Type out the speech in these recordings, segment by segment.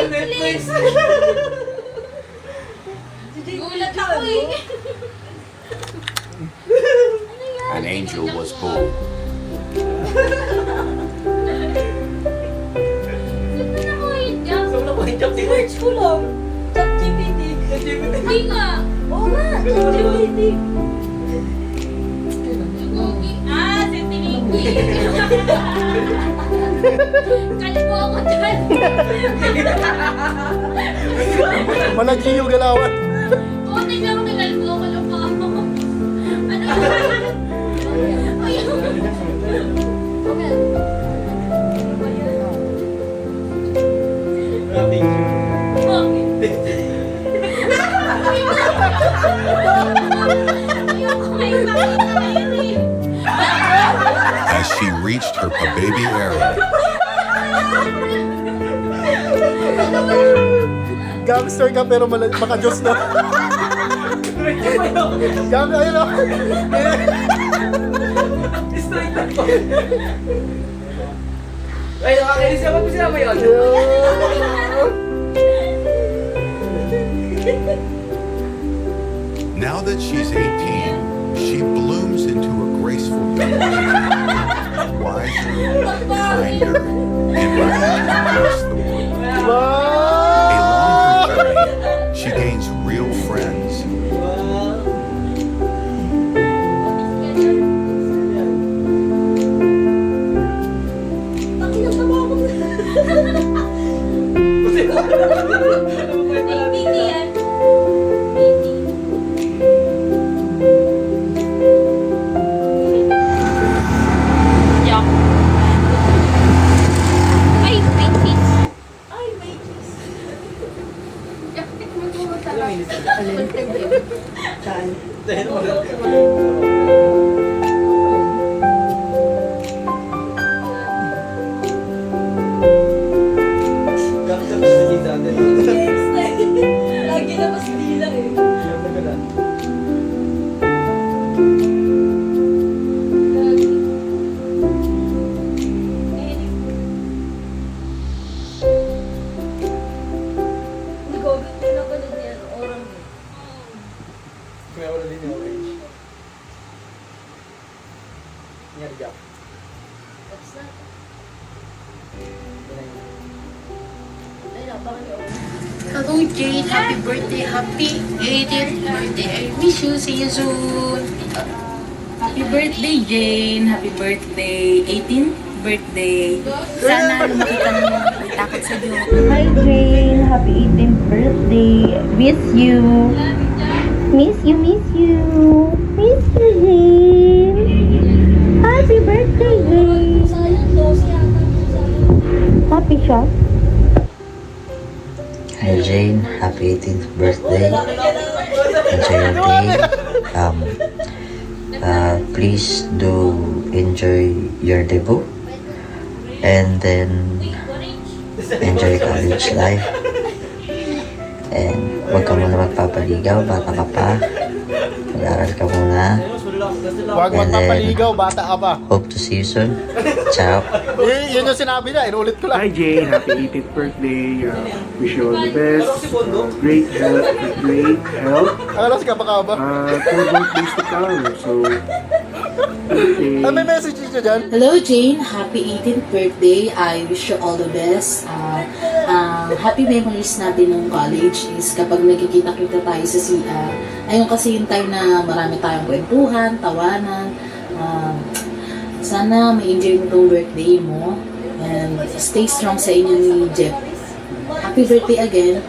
Netflix. Gulat ako eh. An angel was born. Saan ba nakuha dyan? Saan mo nakuha yung job din? Search ko lang. ChatGPT. Hindi nga. Oo nga, ChatGPT. Ah, si Tiniki. Kalbo ako dyan. Malagi yung galawan. Oo, tignan mo kalbo ako lang pa ako. Ano yun? Ayun. Ayoko may makita ngayon eh. As she reached her baby era, Gangster ka pero maka-Diyos na. Gangster, ayun o. Straight lang po. Ay, nakakainis naman po sila mo yun. now that she's 18, she blooms into a graceful young lady, wiser, kinder, and ready to face the world. Along her journey, she gains real friends, APT yan. Yuck. Ay, may cheese. Ay, may cheese. Saan? Lagi na mas bilang eh. Hindi ko, pinapanood niya ang orang eh. Kaya wala din yung orange. Nangyari ka. Tapos na. Ayun, baka yung orange. Hello Jane, happy birthday, happy 18th birthday. I wish you, see you soon. Happy birthday, Jane. Happy birthday. 18th birthday. Sana lumaki ka mo. May takot sa Diyos. Hi Jane, happy 18th birthday. Miss you. Miss you, miss you. Miss you, Jane. Happy birthday, Jane. Sayang, dose yata. Sayang. Happy siya. Hi Jane, happy 18th birthday. Enjoy your day. Please do enjoy your debut. And then enjoy college life. And huwag ka muna magpapaligaw, bata ka pa. Mag-aral ka muna. Huwag magpapaligaw, bata ka pa. Hope to see you soon. Ciao. Yun yung sinabi niya, inulit ko lang. Hi Jane, happy 18th birthday. Wish you all the best. Great health. Akala si Kabakaba. 4 birthdays to come. So, okay. May message niya dyan. Hello Jane, happy 18th birthday. I wish you all the best. Happy memories natin ng college is kapag nagkikita-kita tayo sa CR. Ayun kasi yung time na marami tayong kwentuhan, tawanan. Sana ma-enjoy mo tong birthday mo. And stay strong sa inyo ni Jeff. Happy birthday again.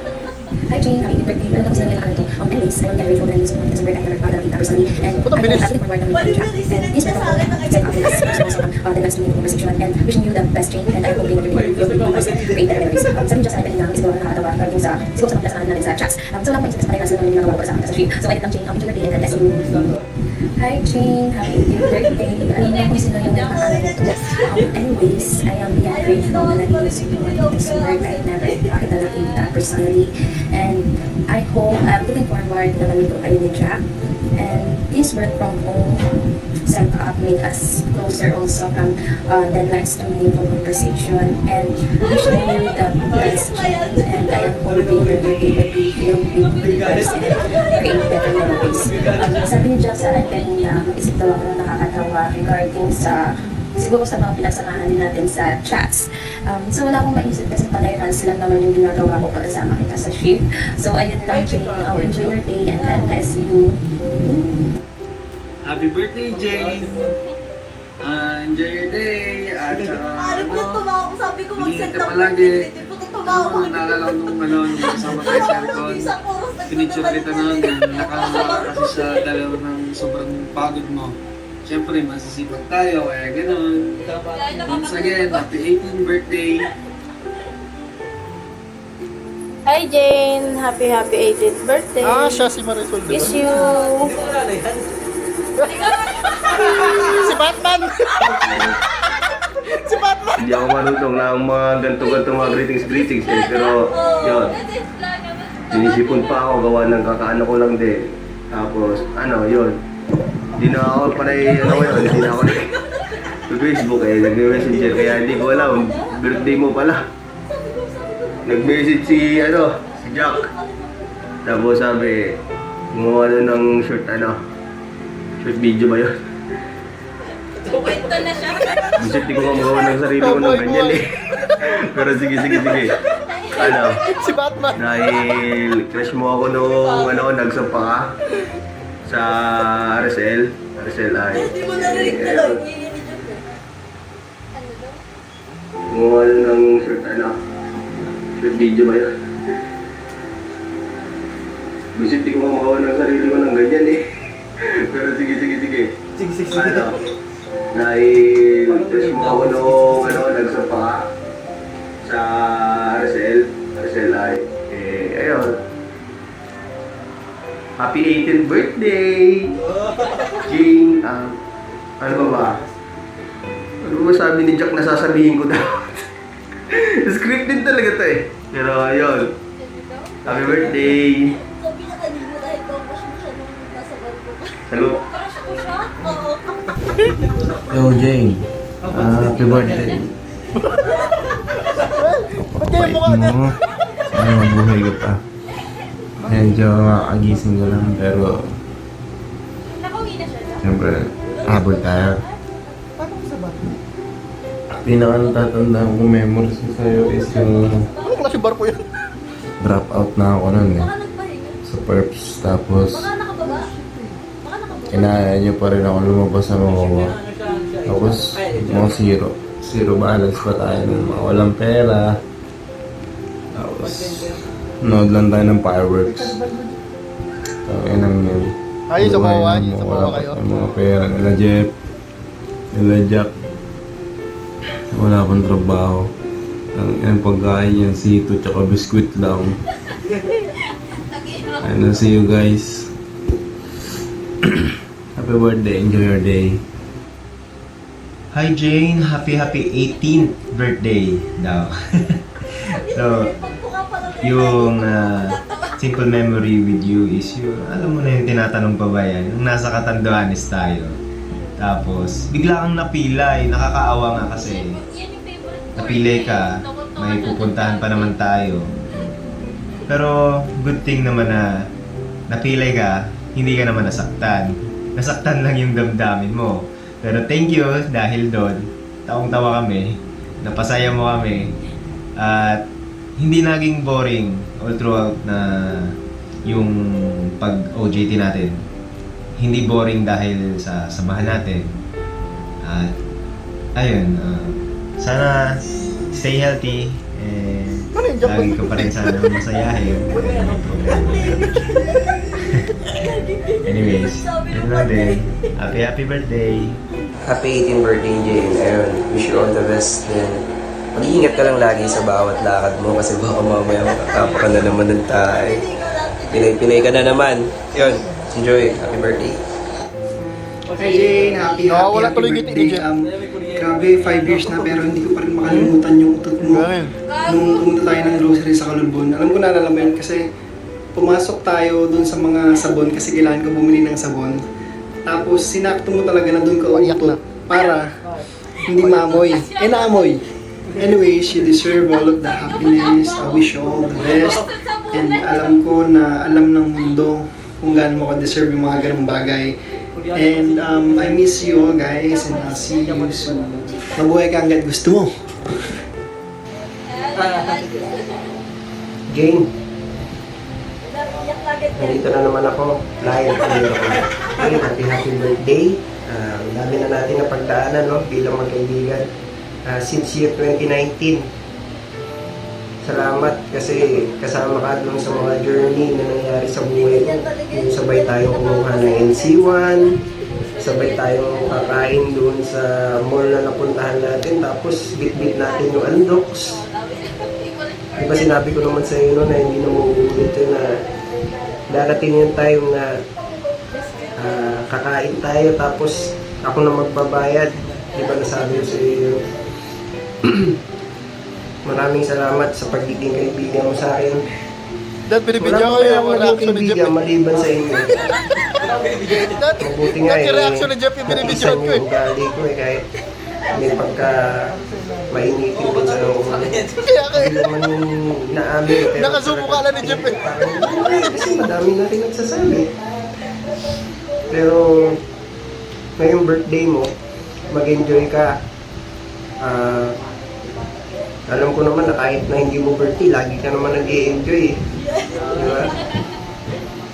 Hi Jane, happy birthday. Pero tapos na nila ito. On my list, I will never phone and use my December I never found out personally. And I will actually forward them with chat. And this will set up this the last minute conversation. And wishing you the best Jane. And I hope you will great memories. Sabi just natin lang, siguro nakakatawa. Pero sa mga plasan natin sa chats. So lang po yung sa natin yung mga sa akin sa stream. So edit lang Jane, happy birthday and bless you. Hi Jane, happy birthday. Alam mo kung sino yung nakakala nito. Anyways, I am beyond grateful na nag-use you on this work. I never nakita kita personally. And I hope, I'm looking forward na kami po kayo ni Jack. And this work from home set up made us closer also from deadlines to meaningful conversation. And wishing you the best and others and create better memories. Sabi ni Jack sa akin kanina, isip daw ako na nakakatawa regarding sa siguro sa mga pinagsamahan din natin sa chats. So wala akong maisip kasi panay-runs lang naman yung ginagawa ko para sama kita sa shift. So ayun lang, Jane. Enjoy your day and God bless you. Happy birthday, Jane! Enjoy your day! At Sabi ko mag-set ka palagi. Naalala ko nung kasama tayo sa aircon. Pinicture kita na nakahawa kasi sa dalawa ng sobrang pagod mo. Siyempre, masisipag tayo, kaya gano'n. Once again, happy 18th birthday! Hi Jane! Happy 18th birthday! Siya si Marisol. Miss you! Si Batman! Si Batman! Hindi ako marunong na ang mga ganto-ganto mga greetings eh. Pero, yun. Sinisipon pa ako, gawa ng kakaano ko lang din. Tapos, yun. Hindi na ako panay, hindi na ako Facebook eh, nag-messenger. Kaya hindi ko alam, birthday mo pala. Nag-message si Jack. Tapos sabi, gumawa doon ng short video ba yun? Kwento na siya. Bisit di ko magawa ng sarili ko ng ganyan eh. Pero sige. Si Batman! Dahil crush mo ako nung nagsampa ka sa RSL ay. Gumawa ng short video ba yun? Bisit di ko magawa ng sarili ko ng ganyan eh. Pero sige. Dahil crush mo ako nung nagsampa ka sa RSL ay. Ayun. Happy 18th birthday! Jane, ano ba? Ano ba sabi ni Jack na sasabihin ko daw? Scripted talaga to eh. Pero ayun. Happy birthday! Sabi na kanina dahil crush mo siya nung nasa barko ka. Hello? Crush mo siya? Oo. Yo, Jane. Happy birthday. Ba't kayo mukha na? Sana mabuhay ka pa. Medyo agising ko lang pero Nakauwi na siya. siyempre habol tayo. Paano ko sa Batman? Pinaka-natatandaan ko memories ko sa'yo is yung Ano klase barko yan? drop out na ako nun eh. Baka nagpahinga. Sa perps tapos Baka nakababa. Baka nakababa. kinaya niyo pa rin ako lumabas sa Mawawa. Tapos mga zero balance pa tayo ng mga walang pera. Tapos nood lang tayo ng fireworks. Yun ang yun. Ay, sa Mawawa, Buhay na sa wala Mawawa pa kayo. tayong mga pera. Nila Jeff, nila Jack. Wala pang trabaho. Ang pagkain yan, sito tsaka biskuit lang. And I'll see you guys. Happy birthday, enjoy your day. Hi Jane, happy 18th birthday daw. So, yung simple memory with you is yung, alam mo na yung tinatanong pa ba yan? Yung nasa Catanduanes tayo. Tapos, bigla kang napilay, nakakaawa nga kasi. Napilay ka, may pupuntahan pa naman tayo. Pero, good thing naman na napilay ka, hindi ka naman nasaktan. Nasaktan lang yung damdamin mo. Pero thank you dahil doon, tawang-tawa kami, napasaya mo kami, at hindi naging boring all throughout na yung pag-OJT natin. Hindi boring dahil sa samahan natin. At ayun, sana stay healthy and lagi ka pa rin sana masayahin. Anyways, yun lang din. Happy birthday! Happy 18th birthday, Jane. Ayun, wish you all the best. And mag-iingat ka lang lagi sa bawat lakad mo kasi baka mamaya makakapa ka na naman ng tayo. Pinay ka na naman. Yun, enjoy. Happy birthday. Okay, Jane. Happy birthday. Grabe, 5 years na pero hindi ko pa rin makalimutan yung utot mo. Nung pumunta tayo ng grocery sa Calulbon. Alam ko naalala mo yun kasi pumasok tayo dun sa mga sabon kasi kailangan ko bumili ng sabon. Tapos sinakto mo talaga na dun ka utot para hindi maamoy. Naamoy. Anyways, you deserve all of the happiness. I wish you all the best. And alam ko na alam ng mundo kung gaano mo ka-deserve yung mga ganong bagay. And I miss you all guys and I'll see you soon. Mabuhay ka hanggat gusto mo. Jane, nandito na naman ako. Live. Jane, happy birthday. Ang dami na natin na pagdaanan, no? Bilang magkaibigan. Since year 2019. Salamat kasi kasama ka dun sa mga journey na nangyari sa buhay ko. Yung sabay tayong kumuha ng NC1, sabay tayong kakain dun sa mall na napuntahan natin, tapos bit-bit natin yung Andox. Diba sinabi ko naman sa iyo no, na hindi na mauulit yun, na darating yung time na kakain tayo tapos ako na magbabayad. Diba nasabi ko sa iyo? Maraming salamat sa pagiging kaibigan mo sa akin. Dad, binibidyo ko yung reaction ni Jeff. Maliban sa inyo. Mabuti nga Dad, yung reaction ni Jeff yung binibidyo ko eh. Ugali ko eh, kahit may pagka mainitin din sa loob. Kaya Hindi naman naamin. nakasubo ka lang ni Jeff eh. Kasi madami na rin nagsasabi. Pero ngayong birthday mo, mag-enjoy ka. Alam ko naman na kahit na hindi mo birthday, lagi ka naman nag-i-enjoy. Diba?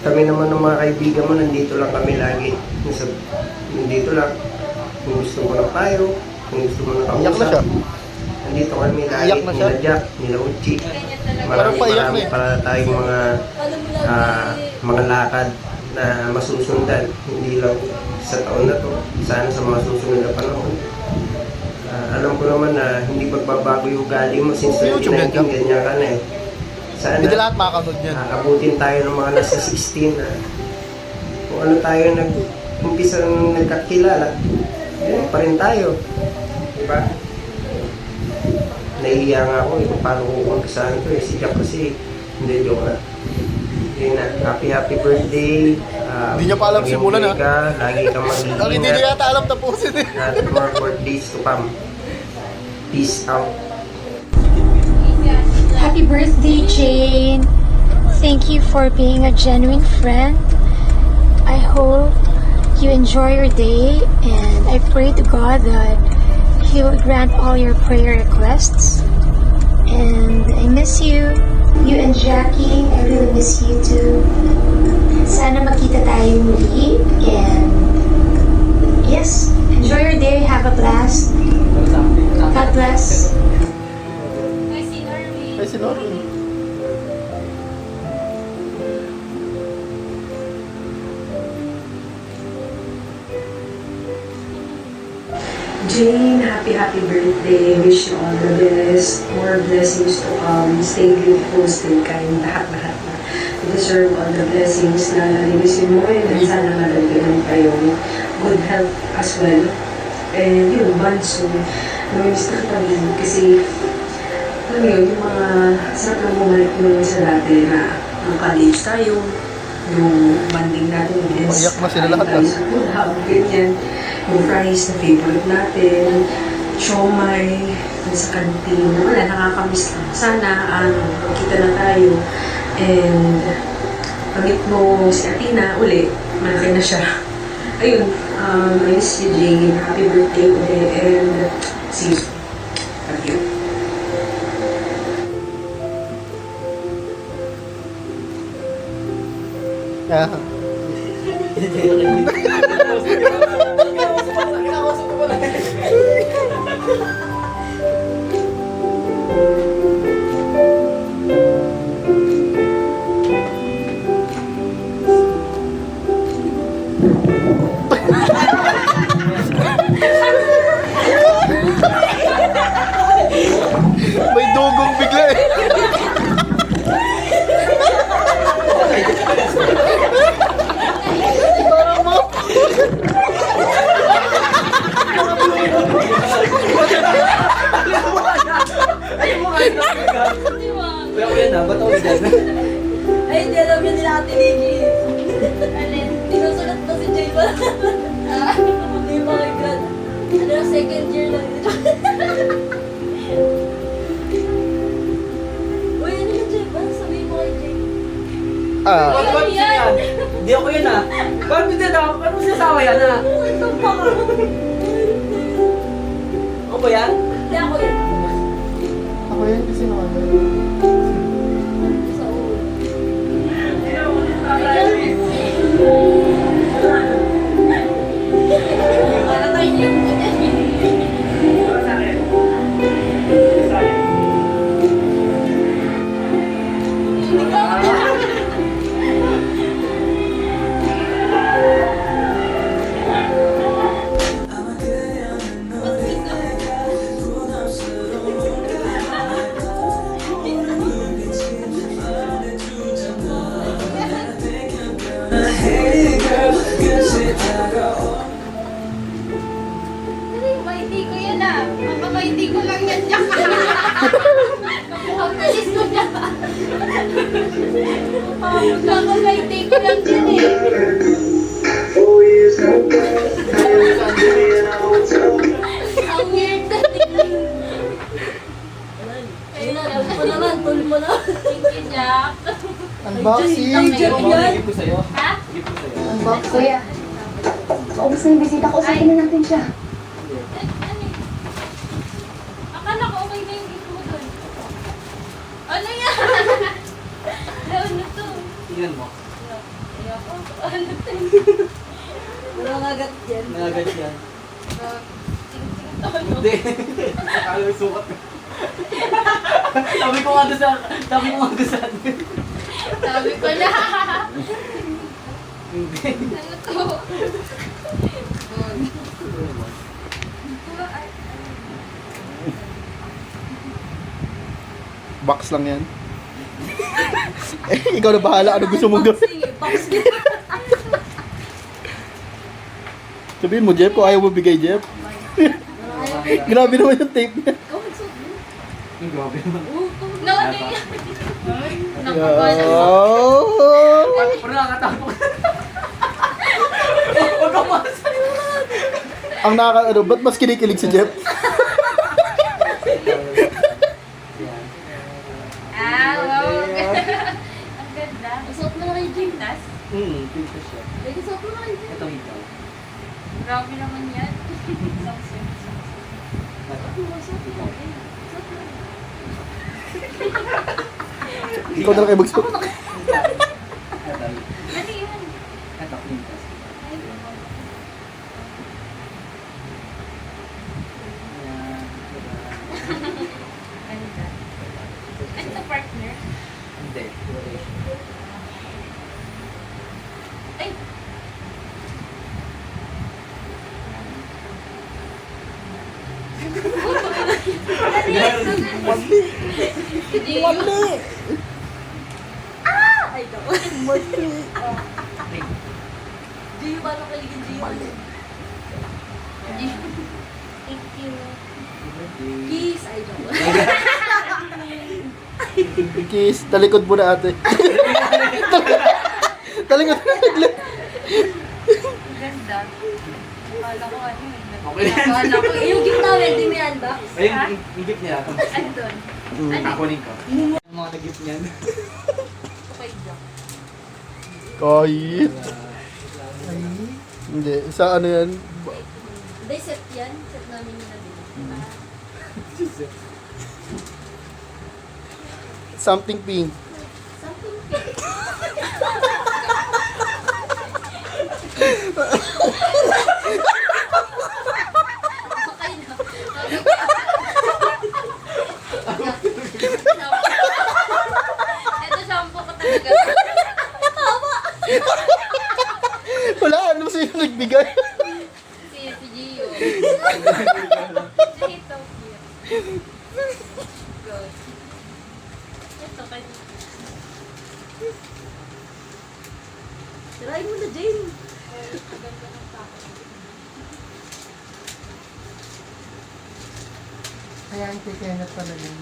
Kami naman ng mga kaibigan mo, nandito lang kami lagi. Nandito lang. Kung gusto mo ng payo, kung gusto mo ng kausap. Nandito kami lagi, nila Jack, nila Uchi. Marami para tayong mga lakad na masusundan. Hindi lang sa taon na to, sana sa mga susunod na panahon. Alam ko naman na hindi magbabago yung ugali mo since 2019, ganyan ka na eh. Sana hindi lahat makakanood yan. Abutin tayo ng mga nasa 16 na kung ano tayo nag-umpisa nagkakilala, yun pa rin tayo. Diba? Nahihiya nga ako kung paano ko kumpisahan ko eh. Si Jack kasi, hindi, joke na. Yun na, happy birthday. Hindi niya pa alam simulan ha. Lagi kang mag-iingat. Ang hindi niya yata alam tapusin eh. At more birthdays to come. Peace out. Happy birthday, Jane. Thank you for being a genuine friend. I hope you enjoy your day and I pray to God that He will grant all your prayer requests. And I miss you. You and Jackie, I really miss you too. Sana makita tayo muli. And yes, enjoy your day. Have a blast. God bless. Ay, si Noreen. Jane, happy birthday. Wish you all the best. More blessings to come. Stay beautiful, stay kind. Lahat. You deserve all the blessings na nalilisin mo and sana madagdagan kayong good health as well. And yun, Banso, namiss na kita rin kasi alam yun, yung mga sarap lang bumalik mo sa dati na ang college tayo, yung banding natin, Payak na sila lahat tayo sa food hub, ganyan, yung fries na favorite natin, siomay, sa kantin, wala, nakakamiss lang. Sana, kita na tayo, and pamit mo si Athena uli, malaki na siya. Ayun, I miss you, Jane. Happy birthday ulit, and see you. Love you. May dugong bigla eh. Parang mga... Ay, hindi alam yun nila Ate Ligi. Tinusulat na si Jay pa. Hindi pa kay God. Ano, second year lang nila. Ba't yan? Hindi ako yan ah. Ba't hindi na? Paano sinasawa yan ah? Ako ba yan? Hindi ako yun. Ako yan kasi naman. Hindi ko yan ah. Hindi ko lang yan dyan. Ang talis ko na. Hindi ko lang dyan eh. Ang weird na Ayun na, tulpo naman, tulpo na. Thank you, Jack. Unboxing! Jack yan. Ha? Kuya, maubos na yung bisita ko. Usahin na natin siya. Akala ko okay na yung gift mo dun. Ano yan? Ano to? Tingnan mo. Ayoko. Ano to? Nangangagat yan. Nagagat yan. Ting-ting to. Hindi. Akala yung sukat. Sabi ko nga doon sa... Sabi ko nga doon sa... Sabi ko na. Hindi. Ano to? Box lang yan. Ikaw na bahala. Ano gusto mo gawin? Sabihin mo, Jeff, kung ayaw mo bigay, Jeff. Grabe naman yung tape niya. Grabe naman. No, ano yan? Nakabala. Pero nakakatakot. Huwag ka masa. Ang nakaka... ba't mas kinikilig si Jeff? Wow. Ang ganda. Isuot mo na kay Jim. Nas? Pintas siya. Isuot mo na kay Jim. Ito ikaw. Grabe naman yan. Ikaw na lang kayo magsuot. Ano yan? Ito, pintas. Ganda. Ano to, partner? Hindi. Ay! Mali! Mali! Ay, daw. Mali. Gio, paano kaligin Gio? Mali. Thank you. Kiss, ay, daw. Kiss, talikod mo na ate. Talikod mo na. Ang ganda. Akala ko ano eh. Okay. Akala ko Yung gift namin, di mo yan ba? Ayun, yung gift niya. Andun. Kunin ko. Yung mga nag-gift niyan. Okay, Jack. Kahit. Hindi, sa ano yan? Hindi, set yan. Set namin yun na din. Something pink. Something pink. Okay na. Ito shampoo ko talaga. Wala, ano sa'yo nagbigay? Si Gio. He's so cute. Good. Ito kay Tirahin mo na, Jane. Kaya ang kikenat pala yun.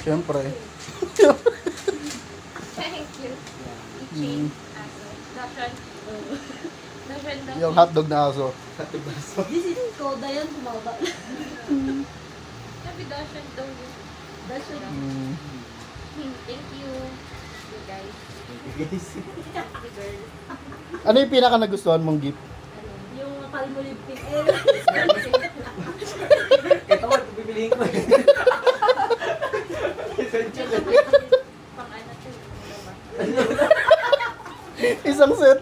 Siyempre. thank you. Ichi. Dashan. Dashan daw. Yung hotdog na aso. This is Koda yan, tumaba. Sabi Dashan daw yun. Dashan. Thank you. You guys. Ano yung pinaka nagustuhan mong gift? Yung palmolive pink. Ito ko, bibilihin ko eh. Essential eh. Isang set.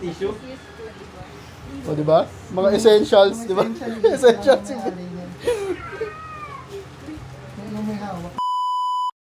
Tissue? O, diba? Mga essentials, diba? Essentials.